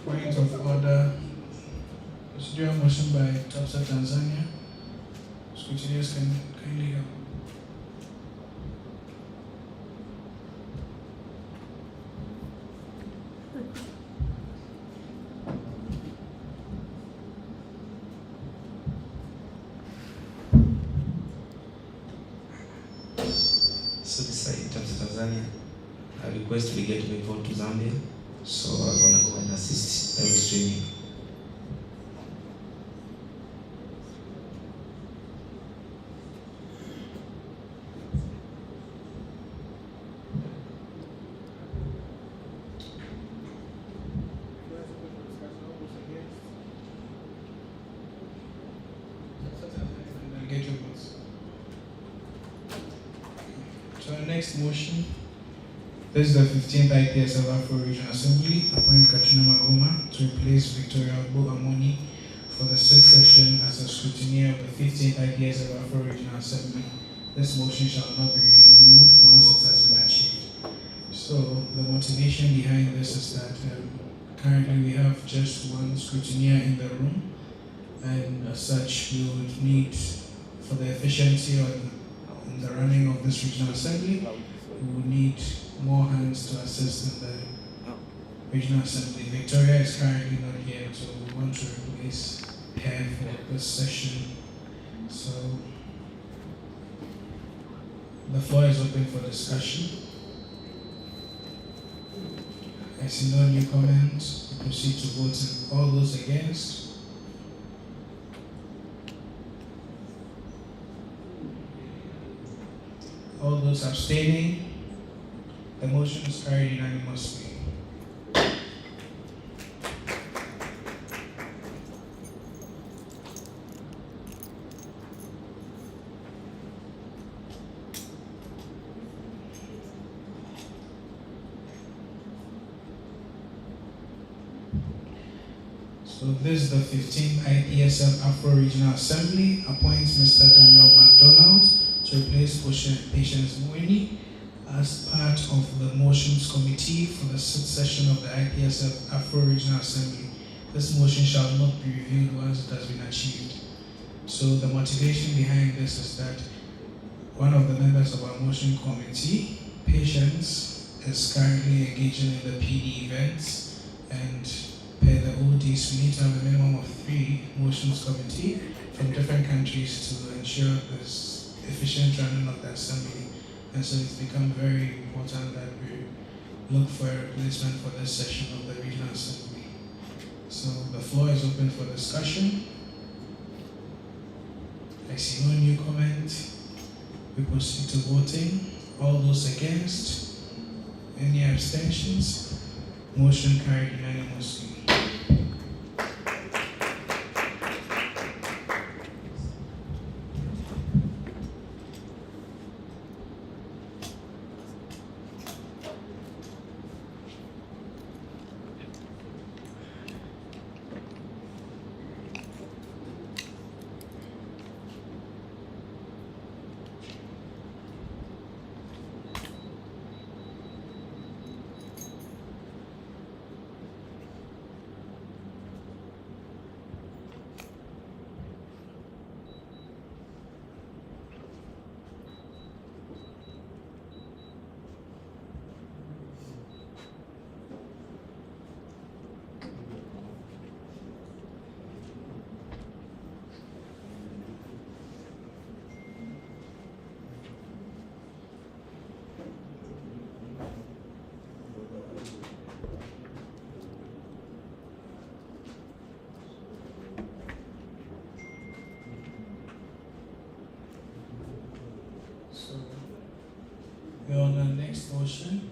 Point of order. Procedural motion by Topsa Tanzania. Scrutineers can kindly help. So this is Topsa Tanzania. I request we get to report to Zambia. So I'm gonna go and assist live streaming. Get your votes. So our next motion. This is the 15th IPSF AfRO Regional Assembly. Appoint Katrina Magoma to replace Victoria Bo Amoni for the sixth session as a scrutineer of the 15th IPSF AfRO Regional Assembly. This motion shall not be reviewed once it has been achieved. So the motivation behind this is that currently we have just one scrutineer in the room, and as such we would need, for the efficiency in the running of this regional assembly, we would need more hands to assist in the regional assembly. Victoria is currently not here, so we want to replace her for this session. So the floor is open for discussion. I see no new comments. We proceed to voting. All those against? All those abstaining? The motion is carried unanimously. So this is the 15th IPSF AfRO Regional Assembly. Appoints Mr. Daniel MacDonald to replace Patience Moini as part of the motions committee for the sixth session of the IPSF AfRO Regional Assembly. This motion shall not be reviewed once it has been achieved. So the motivation behind this is that one of the members of our motion committee, Patience, is currently engaging in the PD events, and per the ODs, we need to have a minimum of 3 motions committee from different countries to ensure this efficient running of the assembly. And so it's become very important that we look for a replacement for this session of the regional assembly. So the floor is open for discussion. I see no new comment. We proceed to voting. All those against? Any abstentions? Motion carried unanimously. We're on our next motion.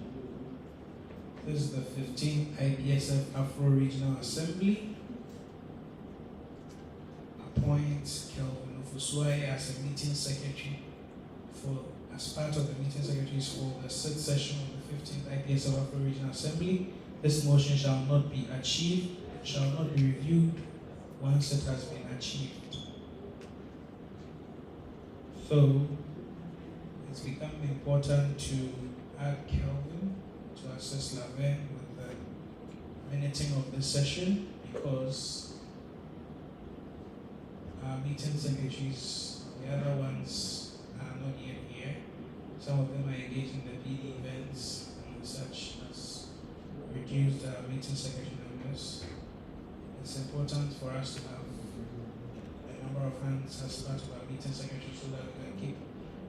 This is the 15th IPSF AfRO Regional Assembly. Appoint Kelvin Ofuswai as a meeting secretary as part of the meeting secretaries for the 6th session of the 15th IPSF AfRO Regional Assembly. This motion shall not be achieved, shall not be reviewed once it has been achieved. So it's become important to add Kelvin to assist Laverne with the minuting of this session because our meeting secretaries, the other ones are not yet here. Some of them are engaged in the PD events and such as reduced meeting secretary numbers. It's important for us to have a number of hands as part of our meeting secretary so that we can keep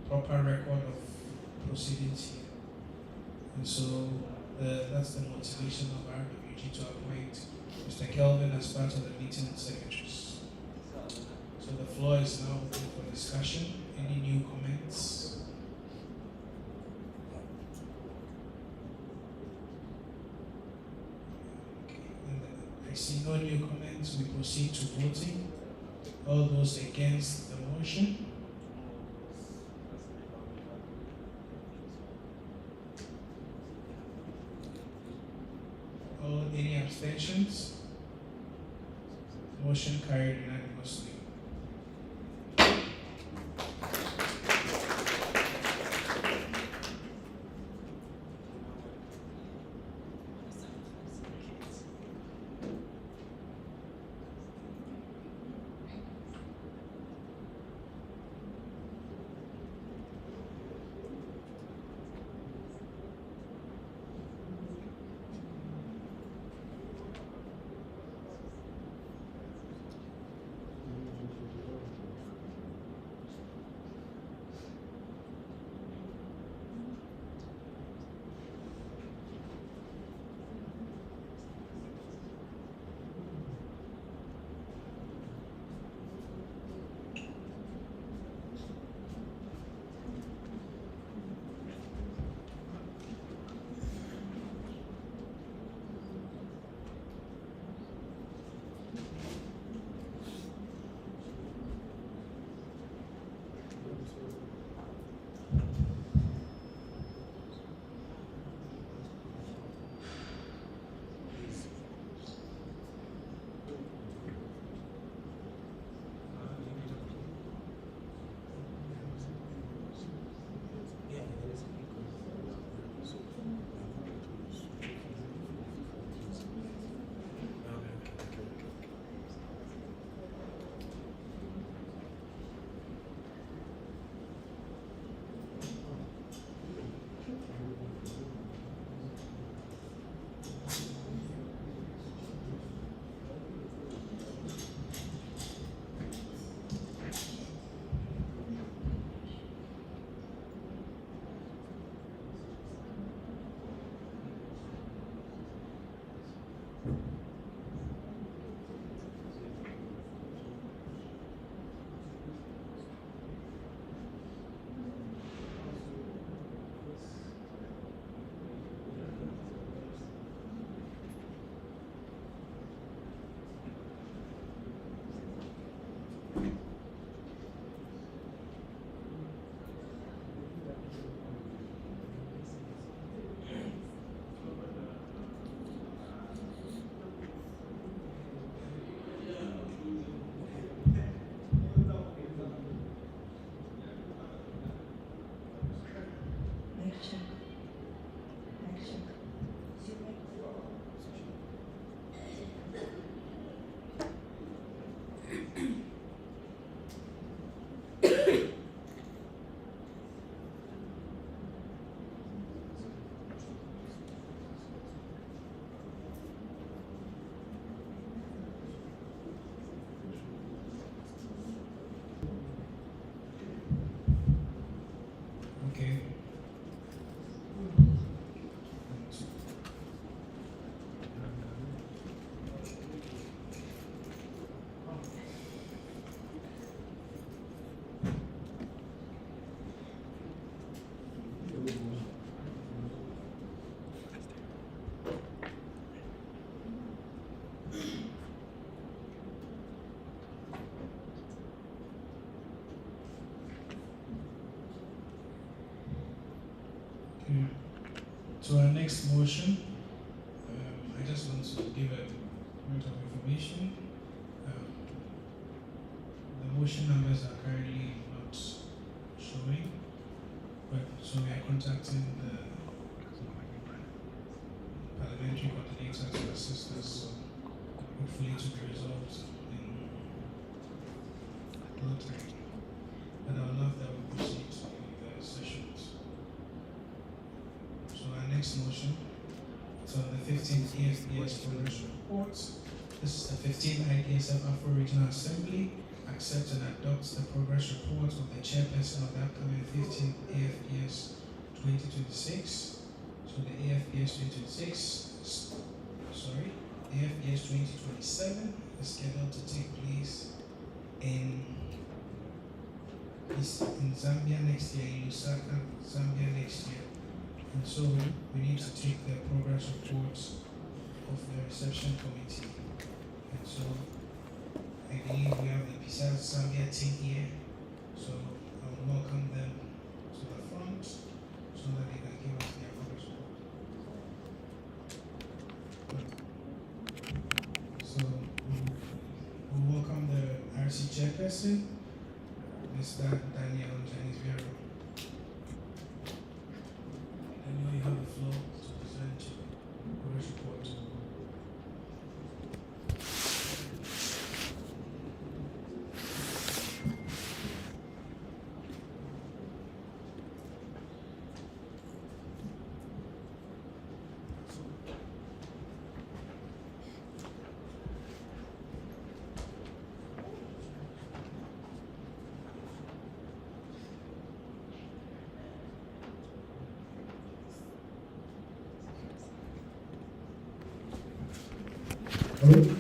proper record of proceedings here. And so that's the motivation of our RWG to appoint Mr. Kelvin as part of the meeting secretaries. So the floor is now open for discussion. Any new comments? Okay. And I see no new comments. We proceed to voting. All those against the motion? Any abstentions? Motion carried unanimously. Okay. To our next motion, I just want to give a point of information. The motion numbers are currently not showing, but so we are contacting the parliamentary coordinator to assist us. So hopefully to be resolved in no time. And I would love that we proceed to the sessions. So our next motion is on the 15th EFPS progress report. This is the 15th IPSF AfRO Regional Assembly. Accepts and adopts the progress report of the chairperson of the upcoming 15th AFPS 2026. So the AFPS 2026, AFPS 2027 is scheduled to take place in Zambia next year, in Lusaka, Zambia next year. And so we need to take the progress report of the reception committee. And so I believe we have the IPSF Zambia team here. So I would welcome them to the front so that they can give us their progress report. So we welcome the RC chairperson, Mr. Daniel Janice Vieira. Daniel, you have the floor to present your progress report. Hello?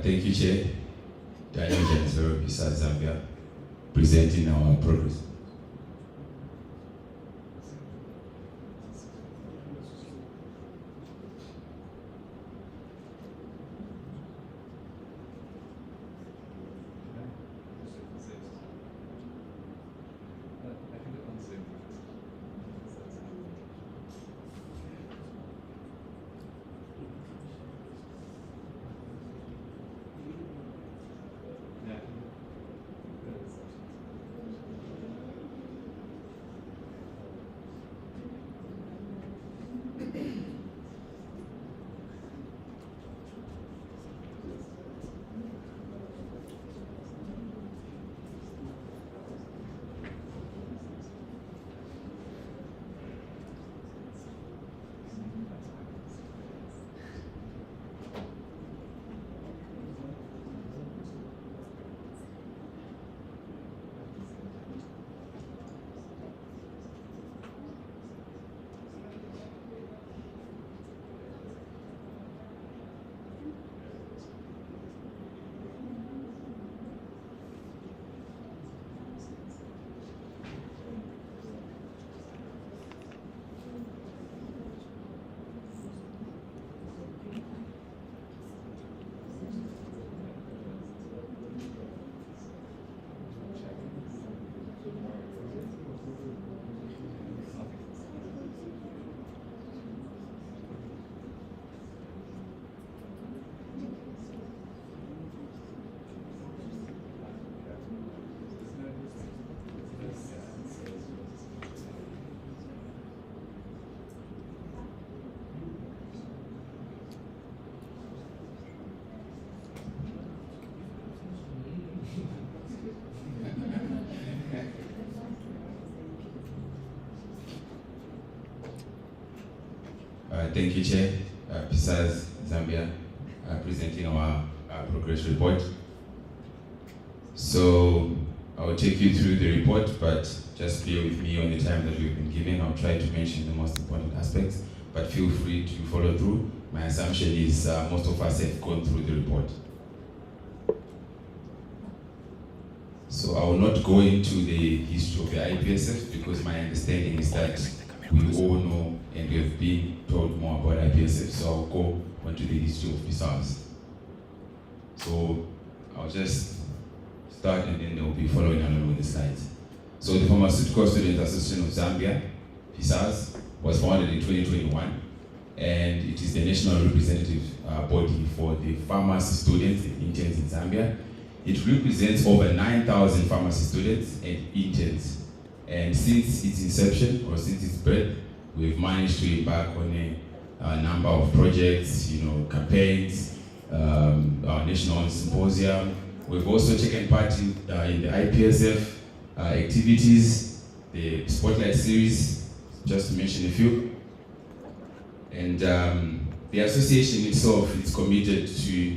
Thank you, Chair. Daniel James, PISAS Zambia, presenting our progress. Thank you, Chair. PISAS Zambia, presenting our progress report. So I'll take you through the report, but just bear with me on the time that we've been given. I'll try to mention the most important aspects, but feel free to follow through. My assumption is most of us have gone through the report. So I will not go into the history of the IPSF because my understanding is that we all know and we have been told more about IPSF, so I'll go onto the history of PISAS. So I'll just start and then they'll be following along with the slides. So the Pharmaceutical Students Association of Zambia, PISAS, was founded in 2021, and it is the national representative body for the pharmacy students and interns in Zambia. It represents over 9,000 pharmacy students and interns. And since its inception, or since its birth, we've managed to embark on a number of projects, campaigns, our national symposium. We've also taken part in the IPSF activities, the Spotlight series, just to mention a few. And the association itself is committed to,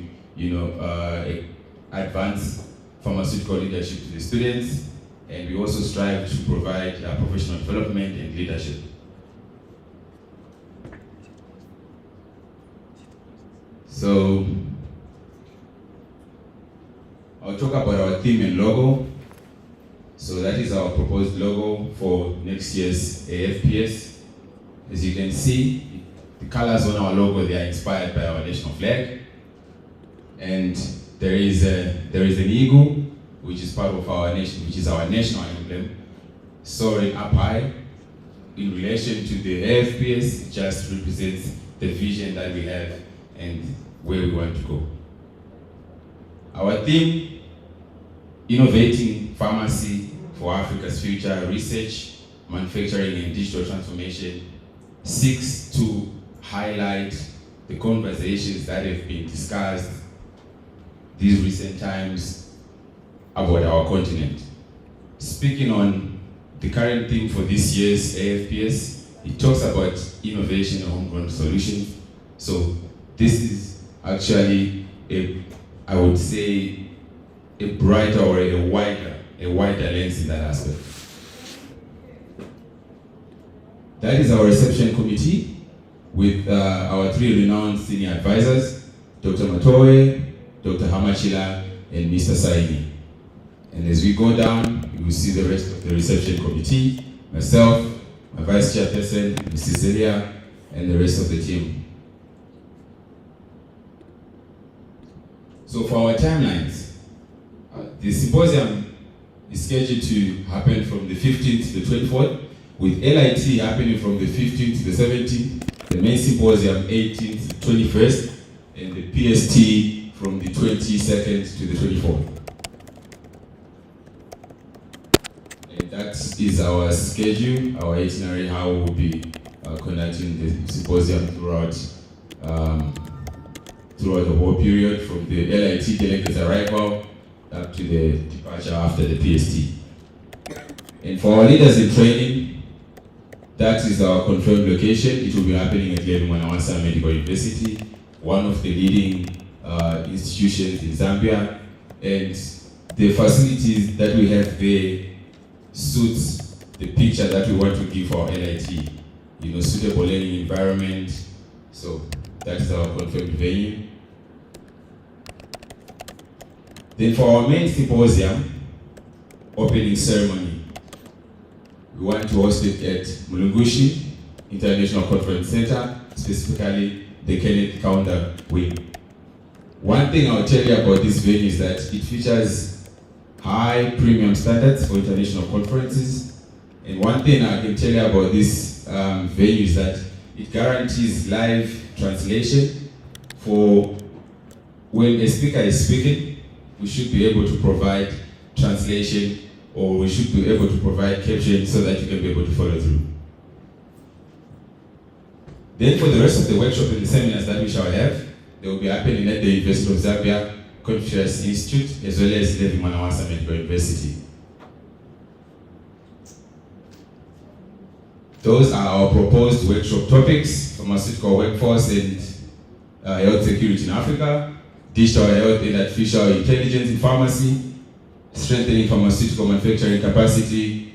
advance pharmaceutical leadership to the students. And we also strive to provide professional development and leadership. So, I'll talk about our theme and logo. So that is our proposed logo for next year's AFPS. As you can see, the colors on our logo, they are inspired by our national flag. And there is an eagle, which is part of our nation, which is our national emblem, soaring up high. In relation to the AFPS, it just represents the vision that we have and where we want to go. Our theme, innovating pharmacy for Africa's future, research, manufacturing and digital transformation, seeks to highlight the conversations that have been discussed these recent times about our continent. Speaking on the current theme for this year's AFPS, it talks about innovation and homegrown solutions. So this is actually I would say, a brighter or a wider lens in that aspect. That is our reception committee with our three renowned senior advisors, Dr. Matoe, Dr. Hamachila, and Mr. Saini. And as we go down, you will see the rest of the reception committee, myself, my vice chairperson, Mrs. Celia, and the rest of the team. So for our timelines, the symposium is scheduled to happen from the 15th to the 24th, with LIT happening from the 15th to the 17th, the main symposium 18th to the 21st, and the PST from the 22nd to the 24th. And that is our schedule, our itinerary, how we will be conducting the symposium throughout the whole period, from the LIT delegates arrival up to the departure after the PST. And for our leaders in training, that is our confirmed location. It will be happening at Levi Medical University, one of the leading institutions in Zambia, and the facilities that we have there suits the picture that we want to give for our LIT. You know, suitable learning environment. So that is our confirmed venue. Then for our main symposium, opening ceremony, we want to host it at Mulungushi International Conference Center, specifically the Kenneth Kaunda wing. One thing I'll tell you about this venue is that it features high premium standards for international conferences. And one thing I can tell you about this venue is that it guarantees live translation. For when a speaker is speaking, we should be able to provide translation, or we should be able to provide caption so that you can be able to follow through. Then for the rest of the workshop and the seminars that we shall have, they will be happening at the University of Zambia Confucius Institute, as well as Levi Medical University. Those are our proposed workshop topics: pharmaceutical workforce and health security in Africa, digital health and artificial intelligence in pharmacy, strengthening pharmaceutical manufacturing capacity,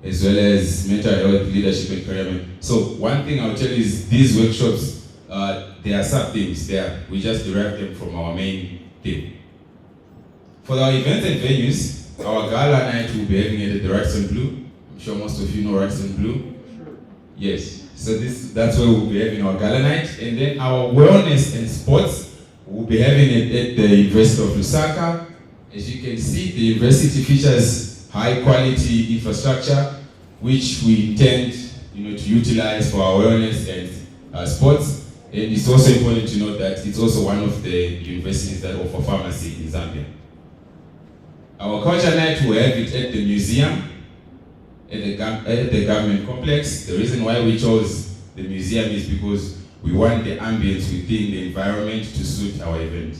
as well as mental health, leadership, and career. So one thing I'll tell you is these workshops, there are sub-themes there. We just derive them from our main theme. For our events and venues, our gala night will be having it at the Raxton Blue. I'm sure most of you know Raxton Blue. Yes. So that's where we'll be having our gala night. And then our wellness and sports, we'll be having it at the University of Lusaka. As you can see, the university features high quality infrastructure, which we intend to utilize for our wellness and sports. And it's also important to note that it's also one of the universities that offer pharmacy in Zambia. Our culture night, will have it at the museum, at the government complex. The reason why we chose the museum is because we want the ambience within the environment to suit our event.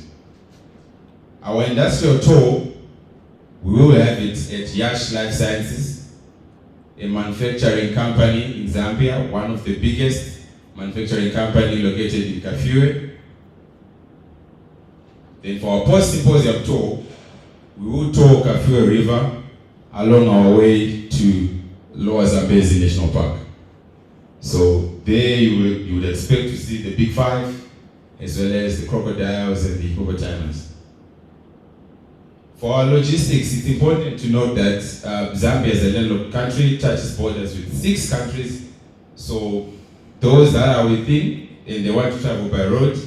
Our industrial tour, we will have it at Yash Life Sciences, a manufacturing company in Zambia, one of the biggest manufacturing company located in Kafue. Then for our post-symposium tour, we will tour Kafue River along our way to Lower Zambezi National Park. So there you would expect to see the Big Five, as well as the crocodiles and the hippopotamus. For our logistics, it's important to note that Zambia is a landlocked country, touches borders with 6 countries. So those that are within and they want to travel by road,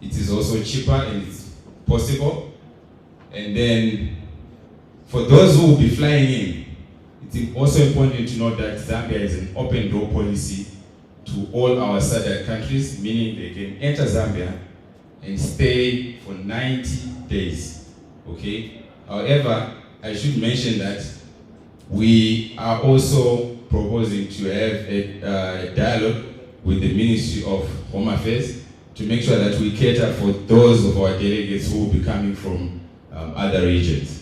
it is also cheaper and it's possible. And then for those who will be flying in, it's also important to note that Zambia is an open door policy to all our SADC countries, meaning they can enter Zambia and stay for 90 days, okay? However, I should mention that we are also proposing to have a dialogue with the Ministry of Home Affairs to make sure that we cater for those of our delegates who will be coming from other regions.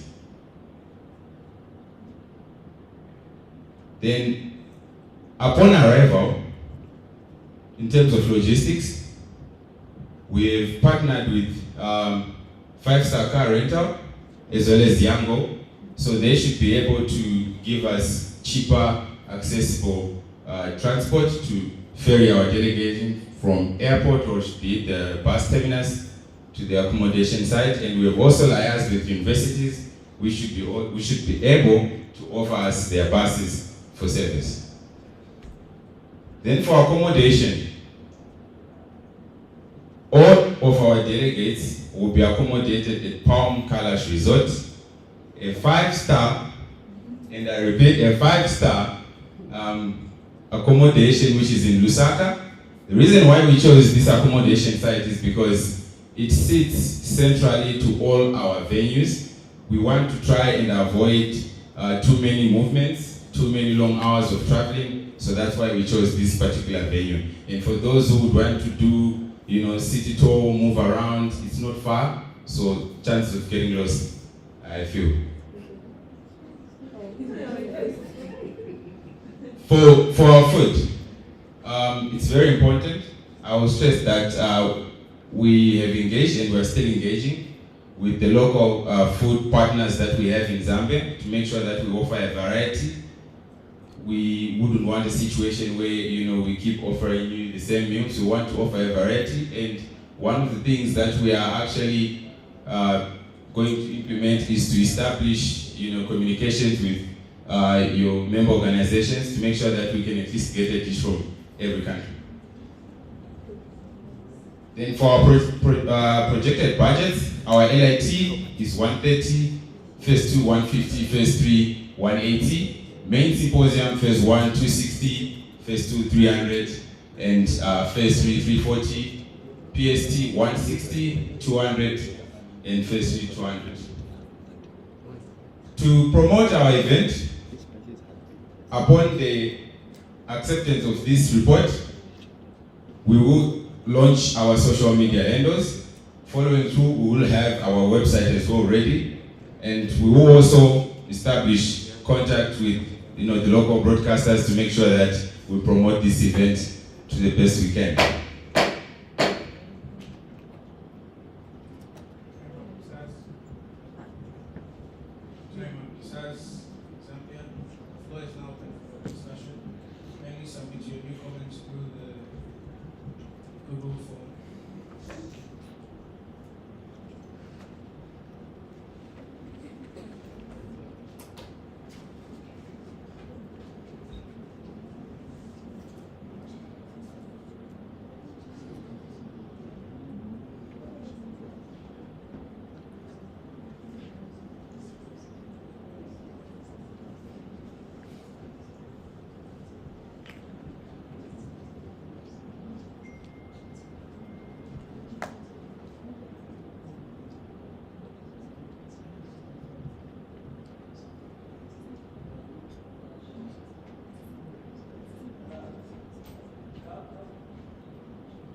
Then, upon arrival, in terms of logistics, we have partnered with 5-star car rental as well as Yango, so they should be able to give us cheaper, accessible transport to ferry our delegation from airport or the bus terminus to the accommodation site, and we have also liaised with universities. We should be able to offer us their buses for service. Then for accommodation, all of our delegates will be accommodated at Palm Kalash Resort, a 5-star, and I repeat, a 5-star accommodation which is in Lusaka. The reason why we chose this accommodation site is because it sits centrally to all our venues. We want to try and avoid too many movements, too many long hours of traveling, so that's why we chose this particular venue. And for those who would want to do, city tour, move around, it's not far, so chances of getting lost, I feel. For our food, it's very important. I will stress that we have engaged and we are still engaging with the local food partners that we have in Zambia to make sure that we offer a variety. We wouldn't want a situation where we keep offering you the same meals. We want to offer a variety, and one of the things that we are actually going to implement is to establish communications with your member organizations to make sure that we can at least get a dish from every country. Then for our projected budgets, our LIT is 130, phase 2 150, phase 3 180, main symposium phase 1 260, phase 2 300, and phase 3 340, PST 160, 200, and phase 3 200. To promote our event, upon the acceptance of this report, we will launch our social media handles. Following through, we will have our website as well ready, and we will also establish contact with the local broadcasters to make sure that we promote this event to the best we can.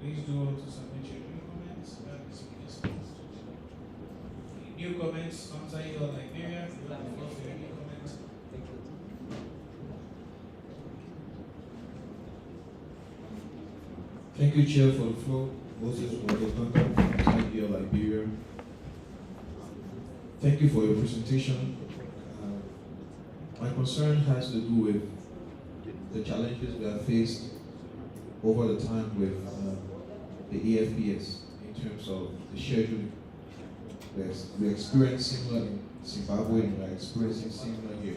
Please do also submit your new comments. New comments, Tanzania or Liberia, you have the floor for your new comments. Thank you, Chair, for the floor. Moses from Tanzania, Liberia. Thank you for your presentation. My concern has to do with the challenges we have faced over the time with the AFPS in terms of the schedule. We experienced similar in Zimbabwe and we are experiencing similar here.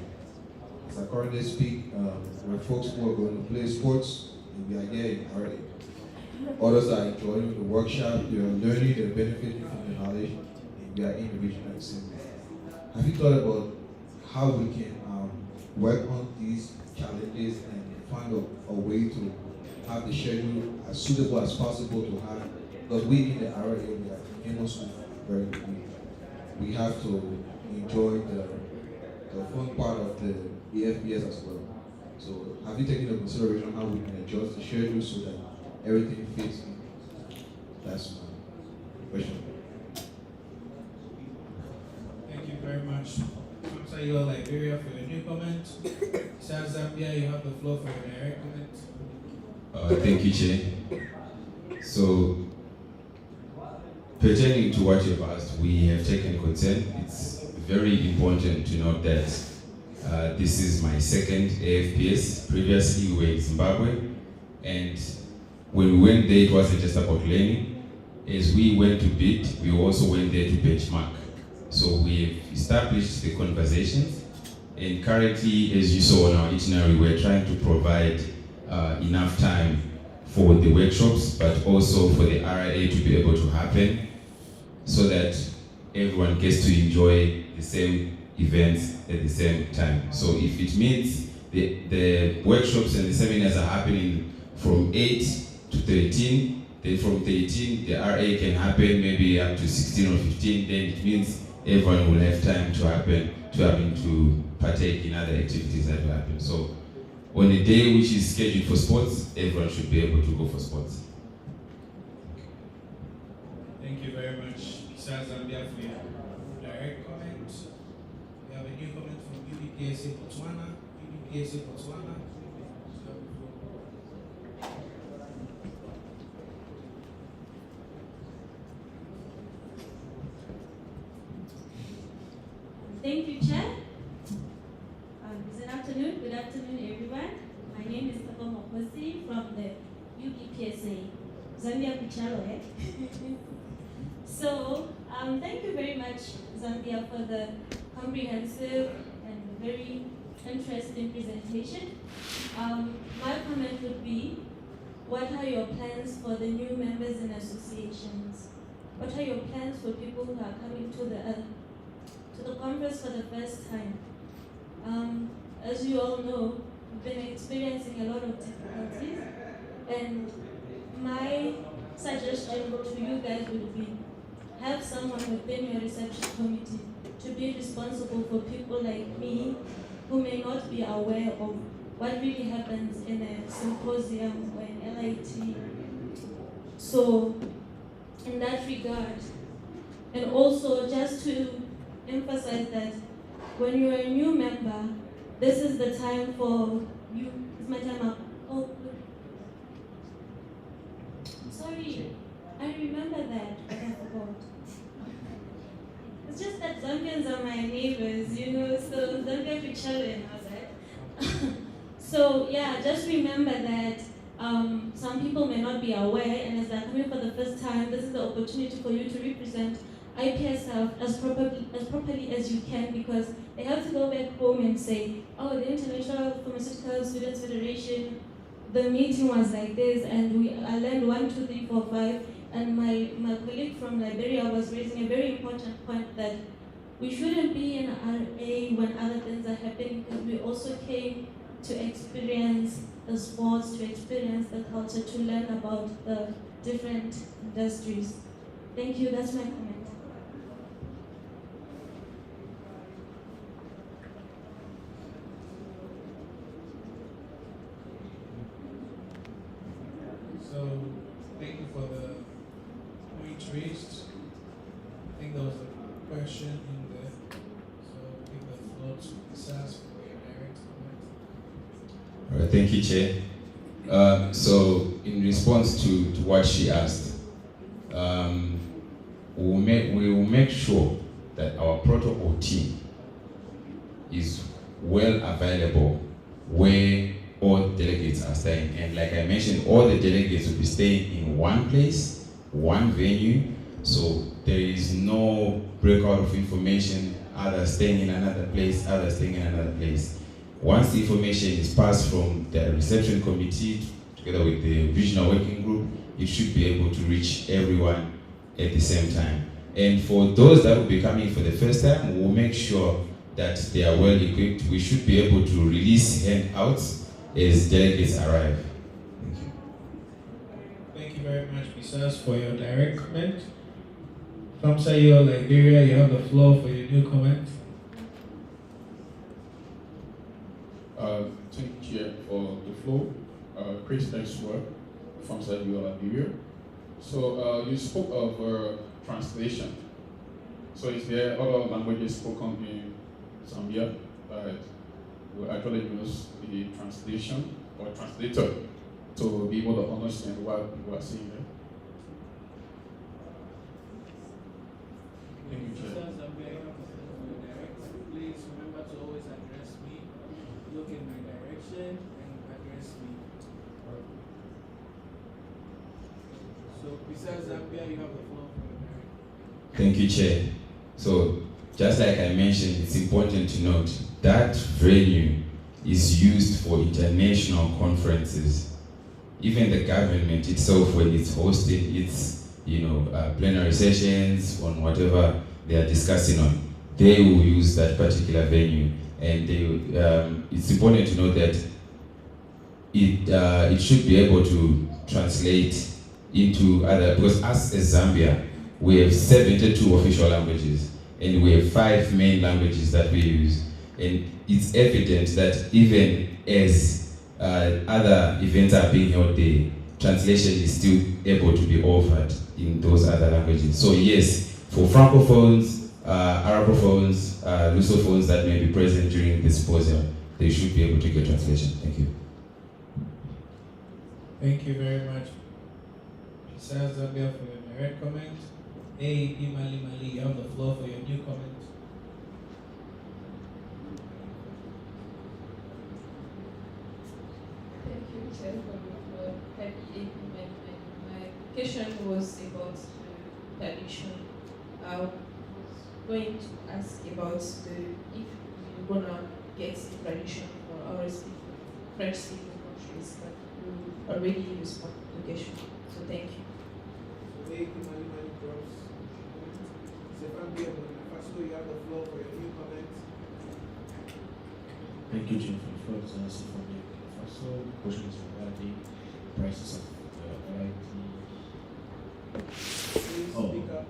As I currently speak, there are folks who are going to play sports and we are here already. Others are enjoying the workshop, they are learning, they are benefiting from the knowledge, and we are in the regional assembly. Have you thought about how we can work on these challenges and find a way to have the schedule as suitable as possible to have, because we in the area in also very good. We have to enjoy the fun part of the AFPS as well. So have you taken into consideration how we can adjust the schedule so that everything fits in? That's my question. Thank you very much. Tanzania, Liberia for your new comment. South Zambia, you have the floor for your direct comment. Thank you, Chair. So, pertaining to what you've asked, we have taken concern. It's very important to note that this is my second AFPS. Previously, we were in Zimbabwe, and when we went there, it wasn't just about learning. As we went to bid, we also went there to benchmark. So we've established the conversations, and currently, as you saw on our itinerary, we're trying to provide enough time for the workshops, but also for the RIA to be able to happen, so that everyone gets to enjoy the same events at the same time. So if it means the workshops and the seminars are happening from 8 to 13, then from 13 the RA can happen maybe up to 16 or 15, then it means everyone will have time to having to partake in other activities that will happen. So on a day which is scheduled for sports, everyone should be able to go for sports. Thank you very much, Mr. Zambia, for your direct comment. We have a new comment from UPSA Botswana. UPSA Botswana. Thank you, Chair. Good afternoon, everyone. My name is Papa Mokosi from the UPSA Zambia Pichalo. So, thank you very much, Zambia, for the comprehensive and very interesting presentation. My comment would be, what are your plans for the new members and associations? What are your plans for people who are coming to the conference for the first time? As you all know, we've been experiencing a lot of difficulties, and my suggestion to you guys would be, have someone within your reception committee to be responsible for people like me who may not be aware of what really happens in a symposium or an LIT. So, in that regard, and also just to emphasize that when you're a new member, this is the time for you. Is my time up? Oh, sorry. I remember that, but I forgot. It's just that Zambians are my neighbors, so Zambia Pichalo and all that. So yeah, just remember that some people may not be aware, and as they're coming for the first time, this is the opportunity for you to represent IPSF as properly as you can, because they have to go back home and say, oh, the International Pharmaceutical Students Federation, the meeting was like this, and I learned 1, 2, 3, 4, 5, and my colleague from Liberia was raising a very important point that we shouldn't be in RA when other things are happening, because we also came to experience the sports, to experience the culture, to learn about the different industries. Thank you, that's my comment. So, thank you for the point raised. I think there was a question in there. So, I think the floor to SAS for your direct comment. All right, thank you, Chair. So, in response to what she asked, we will make sure that our protocol team is well available where all delegates are staying. And like I mentioned, all the delegates will be staying in one place, one venue, so there is no breakout of information, others staying in another place, others staying in another place. Once the information is passed from the reception committee together with the regional working group, it should be able to reach everyone at the same time. And for those that will be coming for the first time, we'll make sure that they are well equipped. We should be able to release handouts as delegates arrive. Thank you. Thank you very much, Bisas, for your direct comment. From Sayo, Liberia, you have the floor for your new comment. Thank you, Chair, for the floor. Chris Exwa from Sayo, Liberia. So you spoke of translation. So is there other languages spoken in Zambia that will actually use the translation or translator to be able to understand what you are saying there? Thank you, Chair. Please remember to always address me, look in my direction, and address me. Mr. Zambia, you have the floor. Thank you, Chair. So, just like I mentioned, it's important to note that venue is used for international conferences. Even the government itself, when it's hosting its, plenary sessions on whatever they are discussing on, they will use that particular venue. And it's important to note that it should be able to translate into other, because as Zambia, we have 72 official languages and we have 5 main languages that we use. And it's evident that even as other events are being held there, translation is still able to be offered in those other languages. So yes, for Francophones, Arabophones, Lusophones that may be present during the symposium, they should be able to get translation. Thank you. Thank you very much, Mr. Zambia, for your direct comment. AEP Mali Mali, you have the floor for your new comment. Thank you, Chair, for the floor. My question was about the tradition. I was going to ask about if we're gonna get the tradition for our French-speaking countries, but you already responded to the question. So thank you. AEP Mali Mali drops. Mr. Zambia, you have the floor for your new comment. Thank you, Jim, for the floor. This is Nancy from the FASO. Questions regarding prices of Please speak up.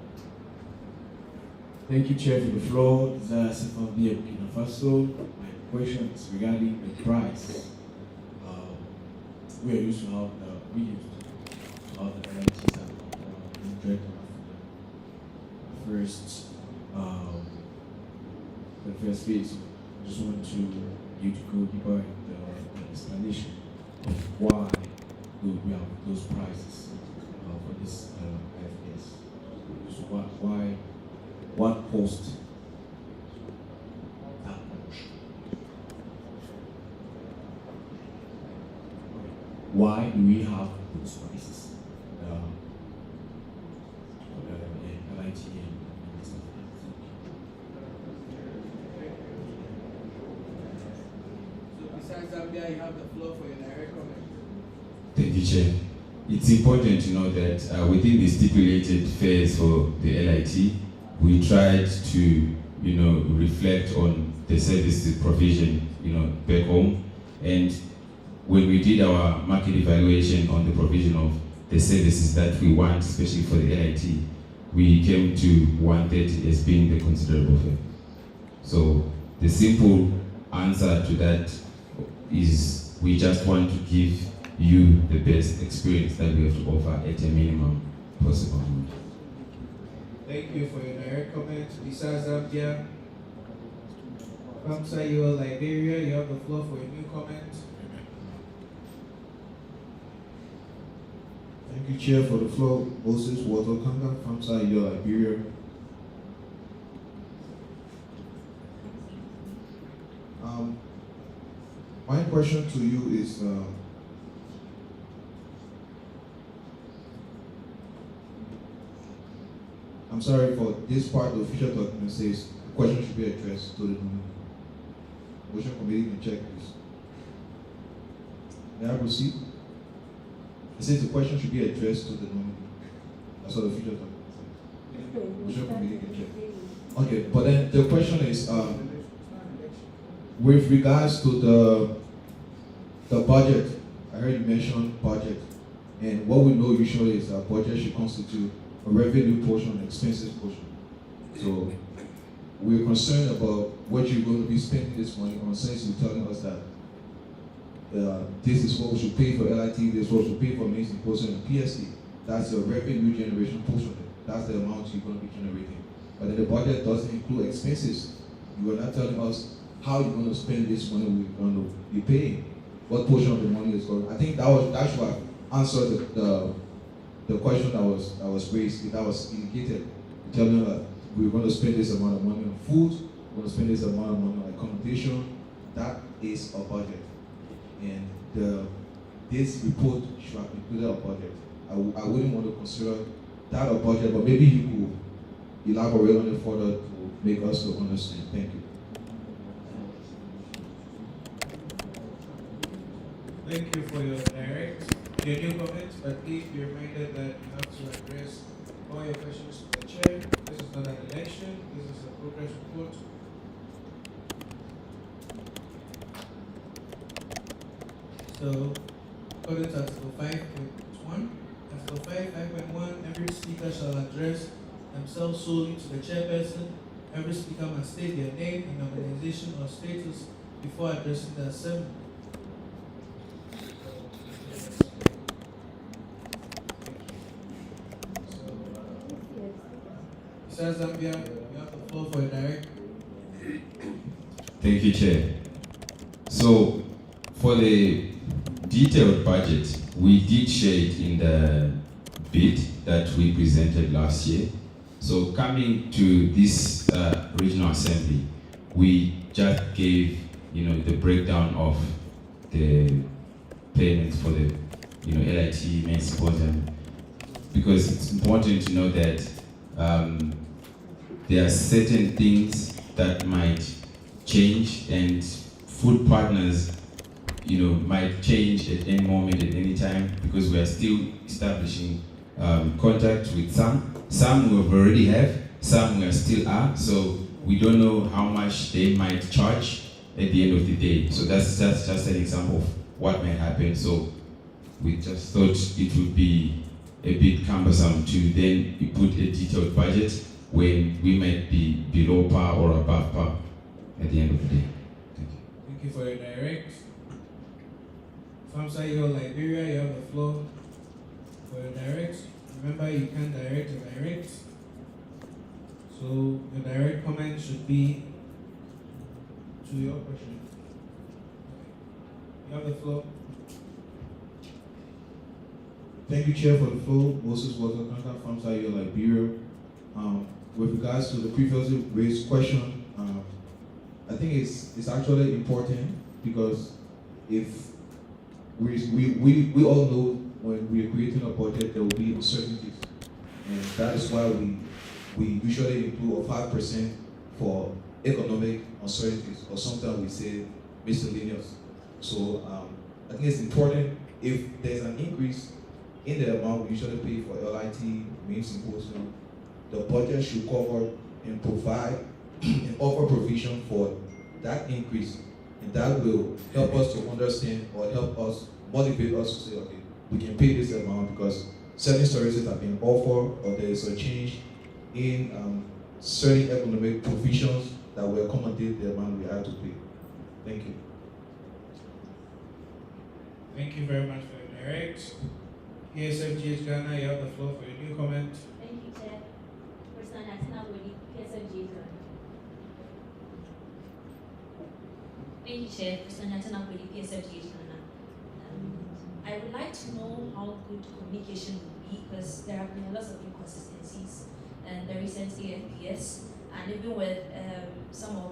Thank you, Chair, for the floor. This is from the Burkina Faso. My question is regarding the price. We used to have the varieties at 100 the first phase. I just want you to go deeper in the explanation of why do we have those prices for this FPS. So what cost that much? Why do we have those prices? LIT and stuff like that. So besides Zambia, you have the floor for your direct comment. Thank you, Chair. It's important to know that within the stipulated fares for the LIT, we tried to, reflect on the services provision, back home. And when we did our market evaluation on the provision of the services that we want, especially for the LIT, we came to 130 as being the considerable fare. So the simple answer to that is we just want to give you the best experience that we have to offer at a minimum possible. Thank you for your direct comment. Besides Zambia, Kamsa, Liberia, you have the floor for your new comment. Thank you, Chair, for the floor. Moses Walter Kanga, FAMSA, Liberia. My question to you is, I'm sorry for this part, the official document says the question should be addressed to the nominee. Motion committee can check this. May I proceed? It says the question should be addressed to the nominee. That's what the official document says. Motion committee can check. Okay, but then the question is, with regards to the budget, I heard you mention budget, and what we know usually is that budget should constitute a revenue portion and expenses portion. So we're concerned about what you're going to be spending this money on, since you're telling us that this is what we should pay for LIT, this is what we should pay for main symposium and PSC. That's the revenue generation portion. That's the amount you're going to be generating. But then the budget doesn't include expenses. You are not telling us how you're going to spend this money we're going to be paying. What portion of the money is going? I think that should have answered the question that was raised, that was indicated. Telling us that we're going to spend this amount of money on food, we're going to spend this amount of money on accommodation. That is a budget, and this report should have included a budget. I wouldn't want to consider that a budget, but maybe you could elaborate on it further to make us to understand. Thank you. Thank you for your new comments, but please be reminded that you have to address all your questions to the chair. This is not an election, this is a progress report. So, according to Article 5.1, Article 5.1, every speaker shall address themselves solely to the chairperson. Every speaker must state their name and organization or status before addressing the assembly. Sir Zambia, you have the floor for a direct. Thank you, Chair. So, for the detailed budget, we did share it in the bid that we presented last year. So, coming to this regional assembly, we just gave, the breakdown of the payments for the, LIT main symposium, because it's important to know that there are certain things that might change, and food partners, might change at any moment, at any time, because we are still establishing contact with some. Some we already have, some we are still are. So we don't know how much they might charge at the end of the day. So that's just an example of what may happen. So we just thought it would be a bit cumbersome to then put a detailed budget when we might be below par or above par at the end of the day. Thank you. Thank you for your direct. From Sayo, Liberia, you have the floor for your direct. Remember, you can direct or direct. So your direct comment should be to your question. You have the floor. Thank you, Chair, for the floor. Moses Waterkanta from Sayo, Liberia. With regards to the previously raised question, I think it's actually important, because if we all know when we are creating a budget, there will be uncertainties, and that is why we usually include a 5% for economic uncertainties, or sometimes we say miscellaneous. So I think it's important, if there's an increase in the amount we usually pay for LIT main symposium, the budget should cover and provide and offer provision for that increase, and that will help us to understand, or help us motivate us to say, okay, we can pay this amount because certain services have been offered, or there is a change in certain economic provisions that will accommodate the amount we have to pay. Thank you. Thank you very much for your direct. PSFGH Ghana, you have the floor for your new comment. Thank you, Chair. Person Atina Wodi, PSFGH Ghana. Thank you, Chair. Person Atina Wodi, PSFGH Ghana. I would like to know how good communication will be, because there have been a lot of inconsistencies in the recent AFPS, and even with some of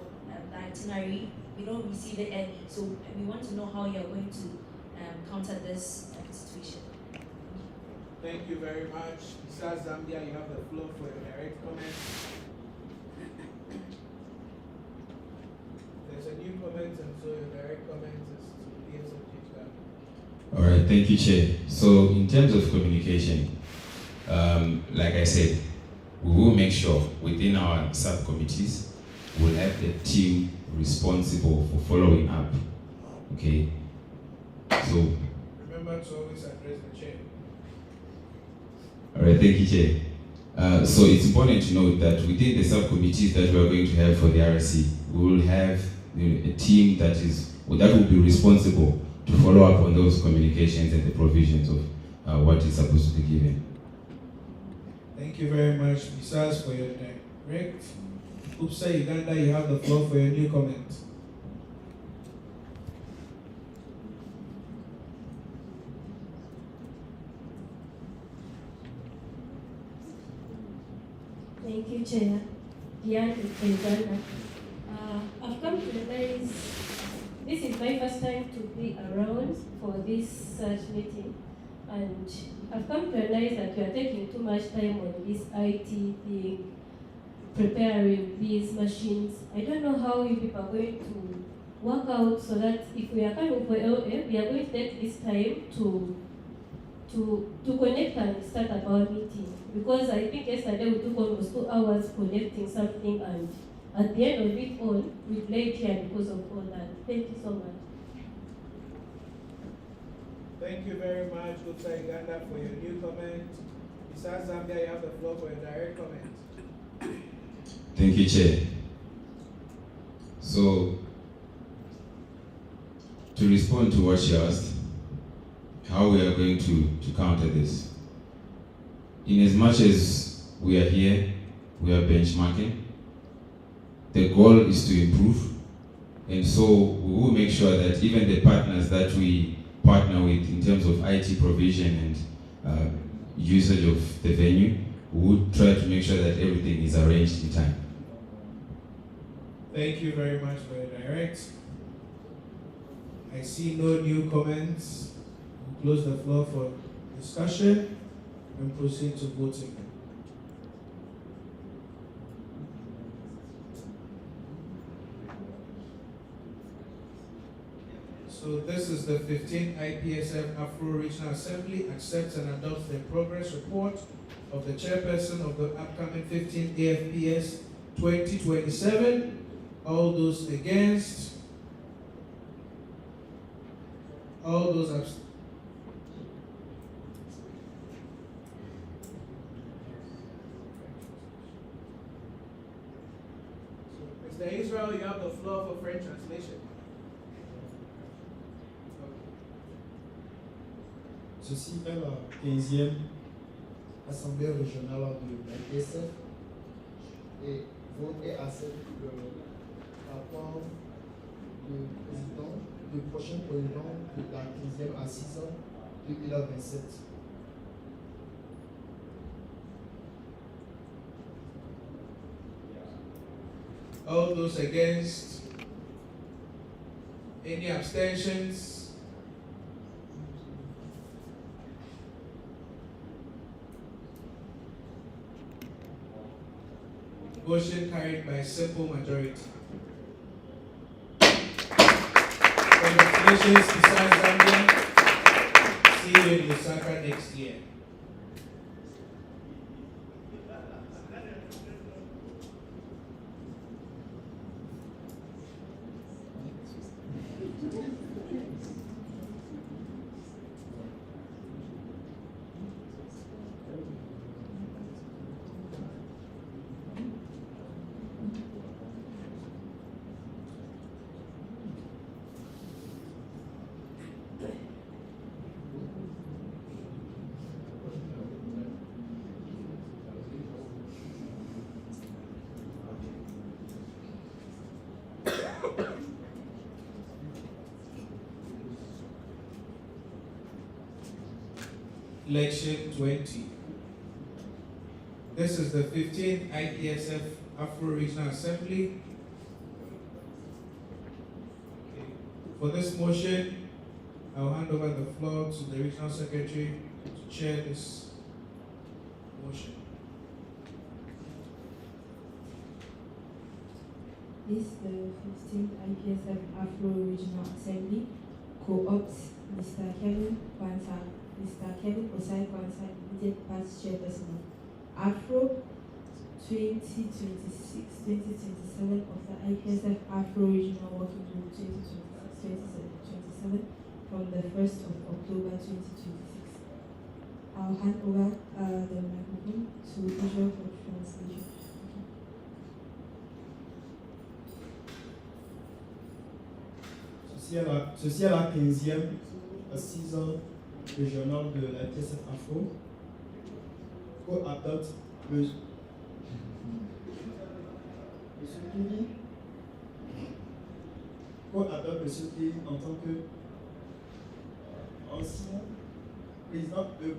the itinerary, we don't receive it early. So we want to know how you are going to counter this situation. Thank you very much. Sir Zambia, you have the floor for your direct comment. There's a new comment, and so your direct comment is to PSFGH Ghana. All right, thank you, Chair. So in terms of communication, like I said, we will make sure within our subcommittees, we'll have the team responsible for following up. Okay? So, remember to always address the chair. All right, thank you, Chair. So it's important to note that within the subcommittees that we are going to have for the RSC, we will have a team that will be responsible to follow up on those communications and the provisions of what is supposed to be given. Thank you very much, Mrs. for your direct. Upsa Uganda, you have the floor for your new comment. Thank you, Chair. Diane Uganda. I've come to realize this is my first time to be around for this such meeting, And I've come to realize that we are taking too much time on this IT thing, preparing these machines. I don't know how you people are going to work out so that if we are coming for LA, we are going to take this time to connect and start our meeting. Because I think yesterday we took almost 2 hours connecting something, and at the end of it all, we've late here because of all that. Thank you so much. Thank you very much, Gupta Uganda, for your new comment. Besides Zambia, you have the floor for a direct comment. Thank you, Chair. So, to respond to what she asked, how we are going to counter this. In as much as we are here, we are benchmarking, the goal is to improve, and so we will make sure that even the partners that we partner with in terms of IT provision and usage of the venue, we would try to make sure that everything is arranged in time. Thank you very much for your direct. I see no new comments. We'll close the floor for discussion and proceed to voting. So this is the 15th IPSF AfRO Regional Assembly accepts and adopts the progress report of the chairperson of the upcoming 15th AFPS 2027. All those against? All those abstain? Mr. Israel, you have the floor for French translation. Ceci est la 15e Assemblée régionale de l'IPSF et vote est accepté le rapport du prochain président de la 15e assise 2027. All those against? Any abstentions? Motion carried by simple majority. Congratulations to South Zambia. See you in Lusaka next year. Election 20. This is the 15th IPSF AfRO Regional Assembly. Okay. For this motion, I will hand over the floor to the Regional Secretary to chair this motion. This the 15th IPSF AfRO Regional Assembly co-opts Mr. Kevin Kwanzaa, Mr. Kevin Osai Kwanzaa, immediate past chairperson of AfRO 2026-2027 of the IPSF AfRO Regional Working Group 2026-2027 from the 1st of October 2026. I'll hand over the microphone to Israel for translation. Ceci est la 15e assise régionale de la IPSF AfRO co-adopte le Monsieur Kevin en tant que ancien président, le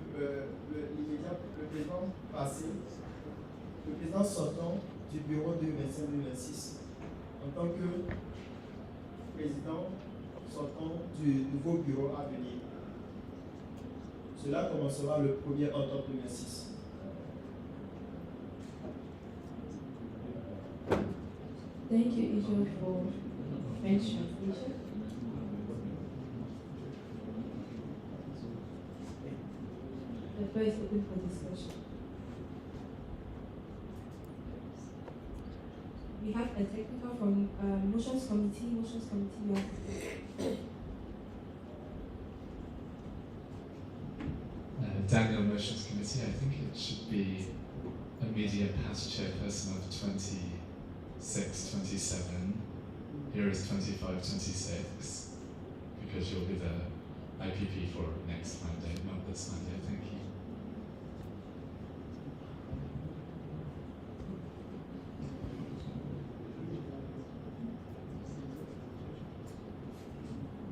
président passé, le président sortant du bureau 2025-2026 en tant que président sortant du nouveau bureau à venir. Cela commencera le 1er octobre 2006. Thank you, Ijo, for French translation. The floor is open for discussion. We have a technical from Motions Committee. Motions Committee, you have Daniel Motions Committee, I think it should be immediate past chairperson of 26, 27. Here is 25, 26, because you'll be the IPP for next Monday, not this Monday. Thank you.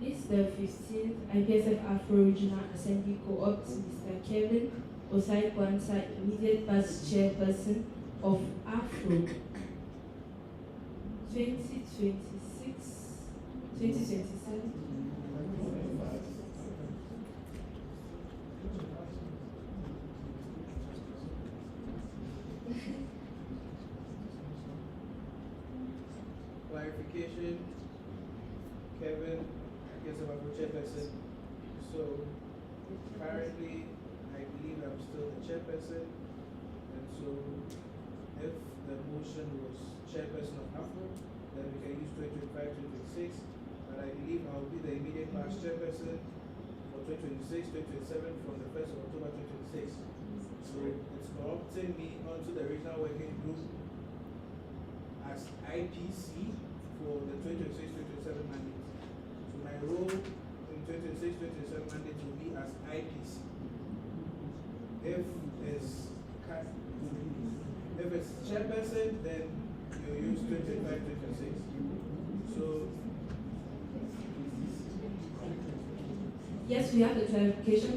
This the 15th IPSF AfRO Regional Assembly co-ops Mr. Kevin Osai Kwanzaa, immediate past chairperson of AfRO 2026, 2027. Clarification, Kevin, IPSF AfRO chairperson. So currently, I believe I'm still the chairperson, and so if the motion was chairperson of AfRO, then we can use 2025, 2026. But I believe I'll be the immediate past chairperson for 2026, 2027 from the 1st of October 2026. So it's co-opting me onto the regional working group as IPC for the 2026-2027 mandate. So my role in 2026-2027 mandate will be as IPC. If it's chairperson, then you use 2025-2026. So yes, we have the clarification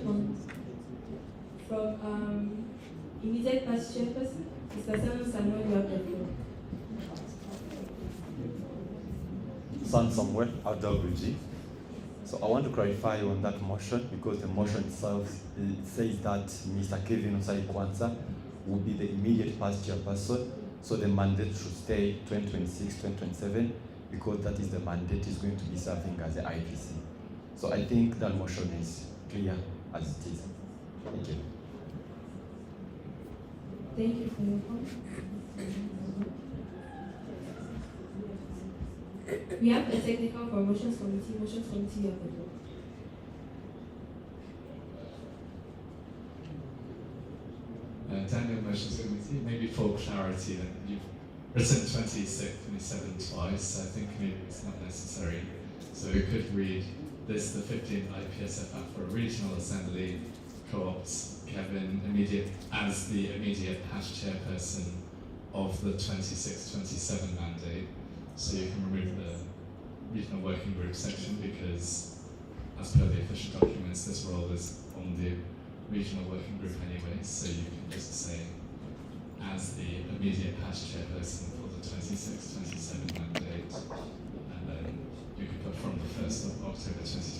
from immediate past chairperson. Mr. Samuel, you have the floor. San Samuel, RWG. So I want to clarify on that motion because the motion itself it says that Mr. Kevin Osai Kwanzaa will be the immediate past chairperson. So the mandate should stay 2026-2027 because that is the mandate he's going to be serving as the IPC. So I think that motion is clear as it is. Thank you. Thank you for your comment. We have a technical for Motions Committee. Motions Committee, you have the floor. Daniel Motions Committee, maybe for clarity, that you've written 26, 27 twice. I think maybe it's not necessary. So we could read this: the 15th IPSF AfRO Regional Assembly co-opts Kevin as the immediate past chairperson of the 26-27 mandate. So you can remove the regional working group section because, as per the official documents, this role is on the regional working group anyway. So you can just say as the immediate past chairperson for the 26-27 mandate, and then you can put from the 1st of October 2026